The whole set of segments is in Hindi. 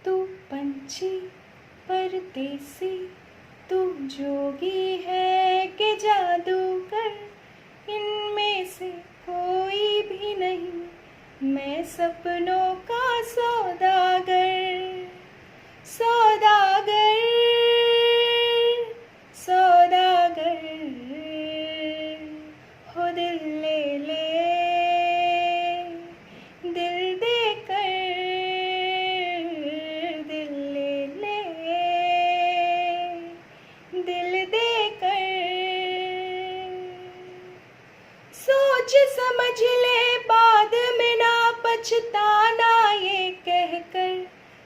तू पंछी परदेसी, तू जोगी है कि जादूगर, इनमें से कोई भी नहीं, मैं सपनों का सौदागर। सौदागर सौदागर हो दिल ले ले, दिल दे कर दिल ले ले, दिल दे कर। सोच समझ ले बाद में ना पछताना, ये कहकर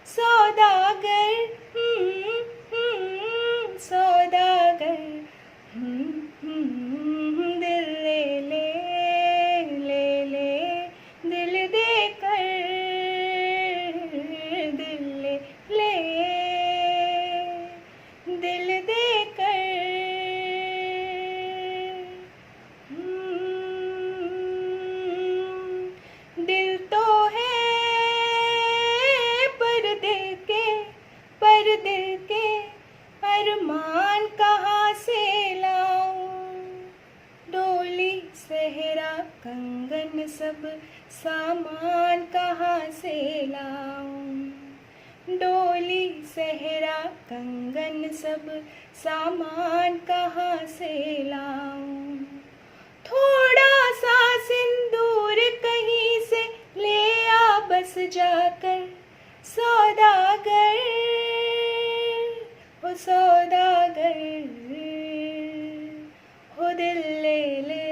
सौदागर सौदागर दिल ले ले, ले ले दिल दे कर दिल ले ले, दिल दे कर। दिल तो है पर दिल के अरमान कहाँ से लाऊं। डोली सेहरा कंगन सब सामान कहाँ से लाऊं। डोली सेहरा कंगन सब सामान कहाँ से लाऊं। थोड़ा सा सिंदूर कहीं से ले आ बस जाकर सौदागर, हो सौदागर हो दिल ले ले।